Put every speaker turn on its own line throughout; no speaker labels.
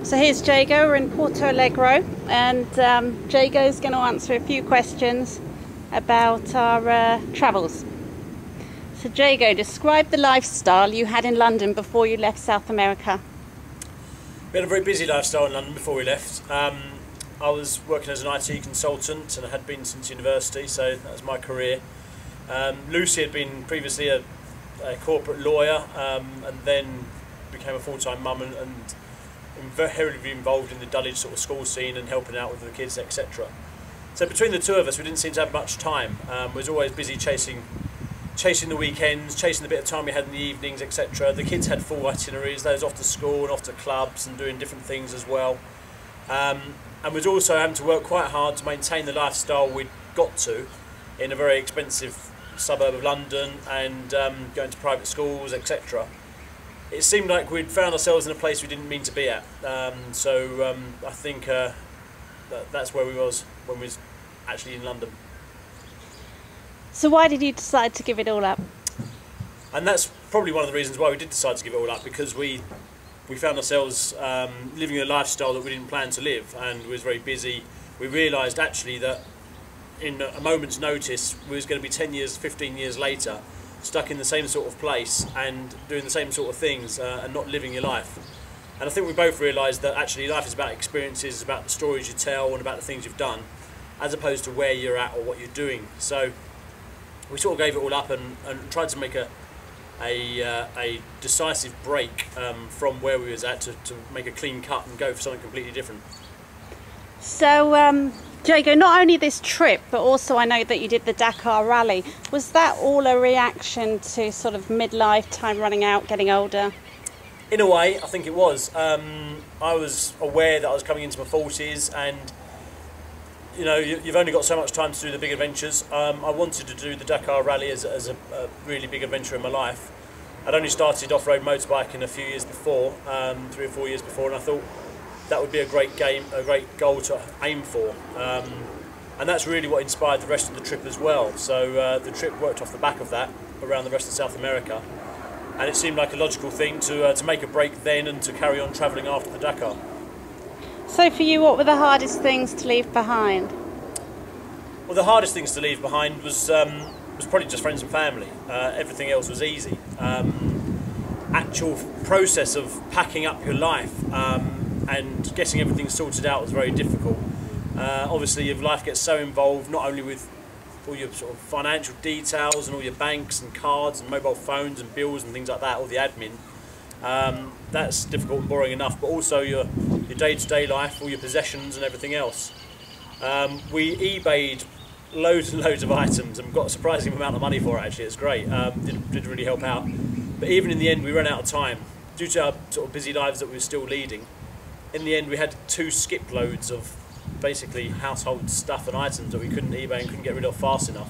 So here's Jago, we're in Porto Alegre, and Jago's going to answer a few questions about our travels. So Jago, describe the lifestyle you had in London before you left South America.
We had a very busy lifestyle in London before we left. I was working as an IT consultant and I had been since university, so that was my career. Lucy had been previously a corporate lawyer and then became a full-time mum and heavily involved in the Dulwich sort of school scene and helping out with the kids, etc. So between the two of us, we didn't seem to have much time. We was always busy chasing the weekends, chasing the bit of time we had in the evenings, etc. The kids had full itineraries. They was off to school and off to clubs and doing different things as well. And was also having to work quite hard to maintain the lifestyle we'd got to in a very expensive suburb of London and going to private schools, etc. It seemed like we'd found ourselves in a place we didn't mean to be at. I think that's where we was when we was actually in London.
So why did you decide to give it all up?
And that's probably one of the reasons why we did decide to give it all up, because we found ourselves living a lifestyle that we didn't plan to live and was very busy. We realised actually that in a moment's notice we was going to be 10 years, 15 years later stuck in the same sort of place and doing the same sort of things and not living your life. And I think we both realised that actually life is about experiences, it's about the stories you tell and about the things you've done, as opposed to where you're at or what you're doing. So we sort of gave it all up and tried to make a decisive break from where we was at to make a clean cut and go for something completely different.
So Jago, not only this trip, but also I know that you did the Dakar Rally. Was that all a reaction to sort of midlife, time running out, getting older?
In a way, I think it was. I was aware that I was coming into my 40s and you know, you've only got so much time to do the big adventures. I wanted to do the Dakar Rally as a really big adventure in my life. I'd only started off-road motorbiking a few years before, 3 or 4 years before, and I thought that would be a great goal to aim for. And that's really what inspired the rest of the trip as well. So the trip worked off the back of that around the rest of South America, and it seemed like a logical thing to make a break then and to carry on travelling after the Dakar.
So for you, what were the hardest things to leave behind?
Well, the hardest things to leave behind was probably just friends and family. Everything else was easy. Actual process of packing up your life and getting everything sorted out was very difficult. Obviously, your life gets so involved, not only with all your sort of financial details and all your banks and cards and mobile phones and bills and things like that, all the admin. That's difficult and boring enough, but also your day-to-day life, all your possessions and everything else. We eBayed loads and loads of items and got a surprising amount of money for it actually. It's great, did really help out. But even in the end we ran out of time. Due to our sort of busy lives that we were still leading, in the end we had 2 skip loads of basically household stuff and items that we couldn't eBay and couldn't get rid of fast enough.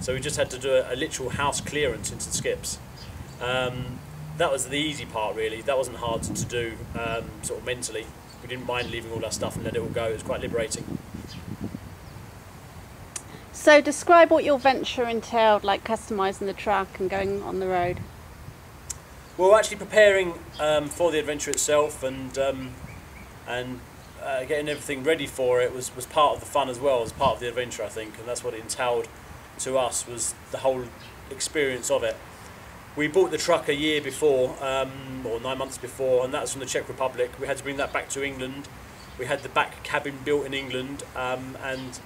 So we just had to do a literal house clearance into the skips. That was the easy part really. That wasn't hard to do sort of mentally. We didn't mind leaving all our stuff and let it all go. It was quite liberating.
So describe what your venture entailed, like customising the truck and going on the road.
Well, actually preparing for the adventure itself and getting everything ready for it was part of the fun as well, as part of the adventure I think, and that's what it entailed to us, was the whole experience of it. We bought the truck a year before, or 9 months before, and that was from the Czech Republic. We had to bring that back to England. We had the back cabin built in England, and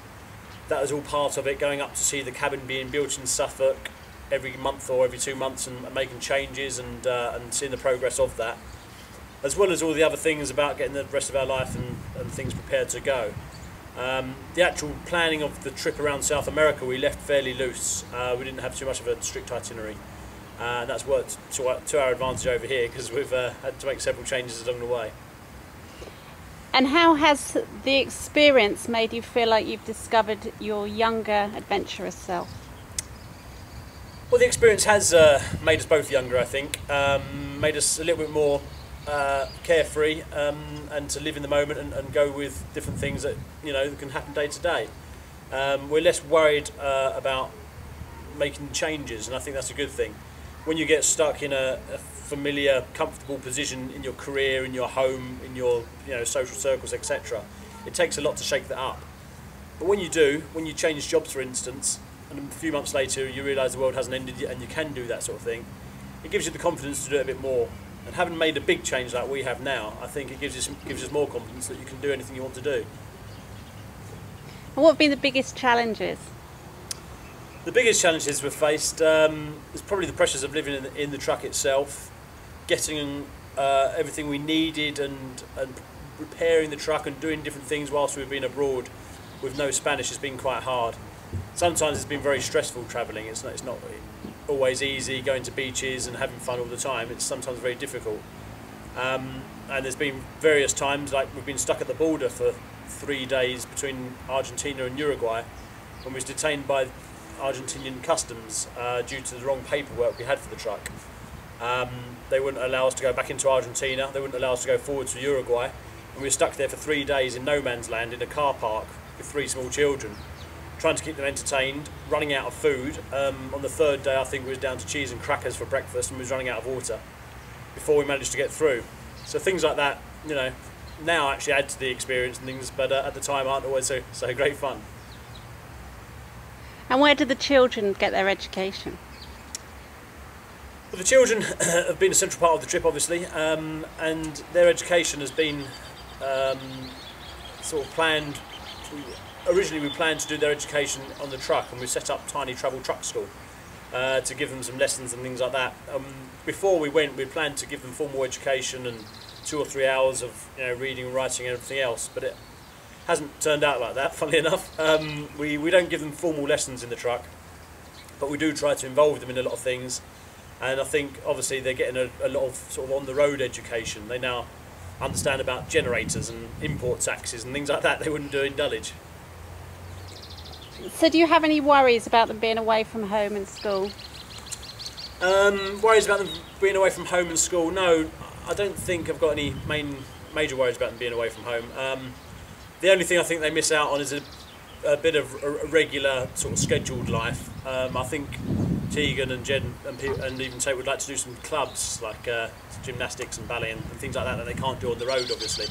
that was all part of it, going up to see the cabin being built in Suffolk every month or every 2 months and making changes and seeing the progress of that, as well as all the other things about getting the rest of our life and things prepared to go. The actual planning of the trip around South America we left fairly loose. We didn't have too much of a strict itinerary. And that's worked to our advantage over here because we've had to make several changes along the way.
And how has the experience made you feel like you've discovered your younger, adventurous self?
Well, the experience has made us both younger, I think. Made us a little bit more carefree and to live in the moment and go with different things that that can happen day to day. We're less worried about making changes, and I think that's a good thing. When you get stuck in a familiar, comfortable position in your career, in your home, in your social circles, etc. It takes a lot to shake that up. But when you do, when you change jobs, for instance, and a few months later you realise the world hasn't ended yet and you can do that sort of thing, it gives you the confidence to do it a bit more. And having made a big change like we have now, I think it gives us more confidence that you can do anything you want to do.
And what have been the biggest challenges?
The biggest challenges we've faced is probably the pressures of living in the truck itself, getting everything we needed and repairing the truck and doing different things whilst we've been abroad with no Spanish has been quite hard. Sometimes it's been very stressful travelling. It's not always easy going to beaches and having fun all the time. It's sometimes very difficult. And there's been various times, like we've been stuck at the border for 3 days between Argentina and Uruguay when we was detained by Argentinian customs due to the wrong paperwork we had for the truck. They wouldn't allow us to go back into Argentina, they wouldn't allow us to go forward to Uruguay, and we were stuck there for 3 days in no man's land in a car park with 3 small children, trying to keep them entertained, running out of food. On the 3rd day I think we was down to cheese and crackers for breakfast and we was running out of water before we managed to get through. So things like that, now actually add to the experience and things, but at the time aren't always so great fun.
And where did the children get their education?
Well, the children have been a central part of the trip, obviously, and their education has been sort of planned. Originally we planned to do their education on the truck, and we set up Tiny Travel Truck School to give them some lessons and things like that. Before we went, we planned to give them formal education and 2 or 3 hours of reading, writing and everything else, but it hasn't turned out like that, funnily enough. We don't give them formal lessons in the truck, but we do try to involve them in a lot of things, and I think obviously they're getting a lot of sort of on-the-road education. They now understand about generators and import taxes and things like that they wouldn't do in Dulwich.
So do you have any worries about them being away from home and school?
Worries about them being away from home and school? No, I don't think I've got any major worries about them being away from home. The only thing I think they miss out on is a bit of a regular sort of scheduled life. I think Tegan and Jen and even Tate would like to do some clubs like gymnastics and ballet and things like that they can't do on the road, obviously.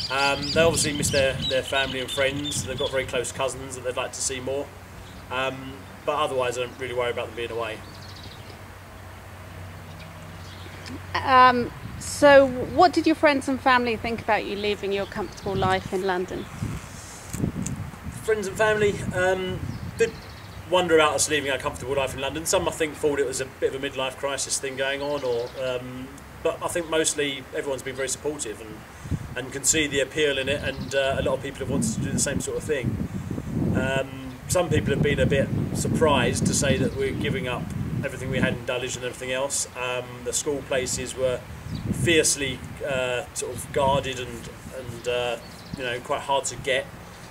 They obviously miss their family and friends. They've got very close cousins that they'd like to see more. But otherwise I don't really worry about them being away.
So what did your friends and family think about you leaving your comfortable life in London?
Friends and family did wonder about us leaving our comfortable life in London. Some I think thought it was a bit of a midlife crisis thing going on, but I think mostly everyone's been very supportive and can see the appeal in it, and a lot of people have wanted to do the same sort of thing. Some people have been a bit surprised to say that we're giving up everything we had in Dulwich and everything else. The school places were fiercely sort of guarded and quite hard to get.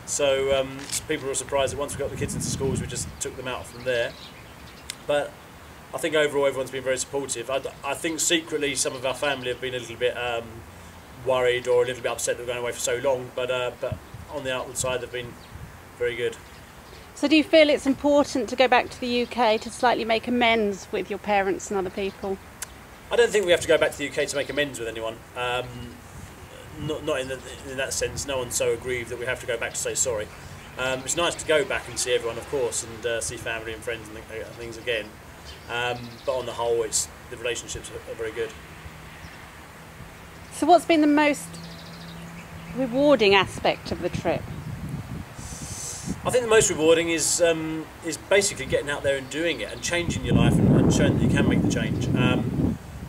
So people were surprised that once we got the kids into schools, we just took them out from there. But I think overall everyone's been very supportive. I think secretly some of our family have been a little bit worried or a little bit upset that we're going away for so long. But on the outward side, they've been very good.
So do you feel it's important to go back to the UK to slightly make amends with your parents and other people?
I don't think we have to go back to the UK to make amends with anyone. Not in that sense. No one's so aggrieved that we have to go back to say sorry. It's nice to go back and see everyone, of course, and see family and friends and things again. But on the whole, the relationships are very good.
So what's been the most rewarding aspect of the trip?
I think the most rewarding is basically getting out there and doing it and changing your life and showing that you can make the change.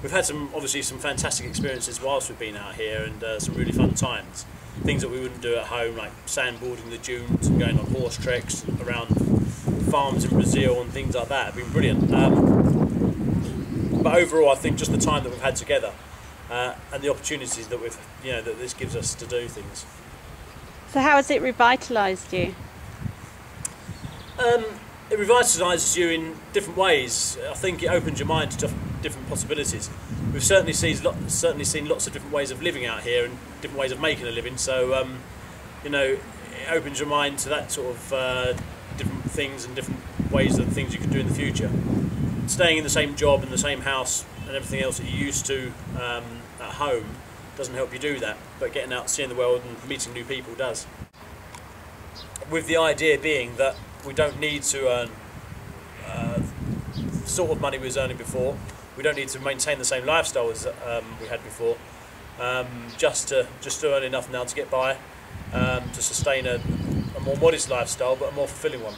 We've had obviously some fantastic experiences whilst we've been out here, and some really fun times. Things that we wouldn't do at home, like sandboarding the dunes and going on horse treks around farms in Brazil and things like that, have been brilliant. But overall, I think just the time that we've had together and the opportunities that that this gives us to do things.
So how has it revitalised you?
It revitalises you in different ways. I think it opens your mind to different possibilities. We've certainly seen lots of different ways of living out here and different ways of making a living. So it opens your mind to that sort of different things and different ways of things you can do in the future. Staying in the same job in the same house and everything else that you're used to at home doesn't help you do that, but getting out, seeing the world and meeting new people does. With the idea being that we don't need to earn sort of money we was earning before. We don't need to maintain the same lifestyle as we had before, just to earn enough now to get by, to sustain a more modest lifestyle, but a more fulfilling one.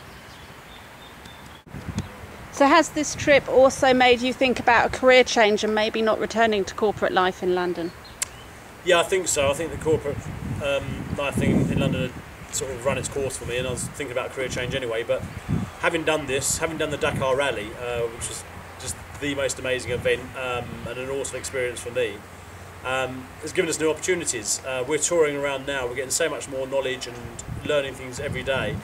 So has this trip also made you think about a career change and maybe not returning to corporate life in London?
Yeah, I think so. I think the corporate life thing in London had sort of run its course for me, and I was thinking about a career change anyway. But having done the Dakar Rally, which was just the most amazing event and an awesome experience for me, has given us new opportunities. We're touring around now, we're getting so much more knowledge and learning things every day.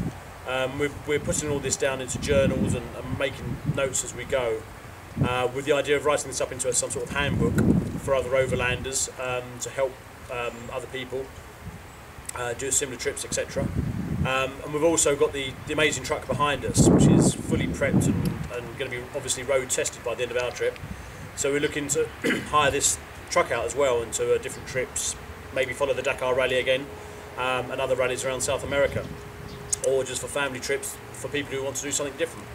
We're putting all this down into journals and making notes as we go, with the idea of writing this up into some sort of handbook for other overlanders, to help other people do similar trips, etc. And we've also got the amazing truck behind us, which is fully prepped and going to be obviously road tested by the end of our trip. So we're looking to hire this truck out as well into different trips, maybe follow the Dakar Rally again, and other rallies around South America, or just for family trips for people who want to do something different.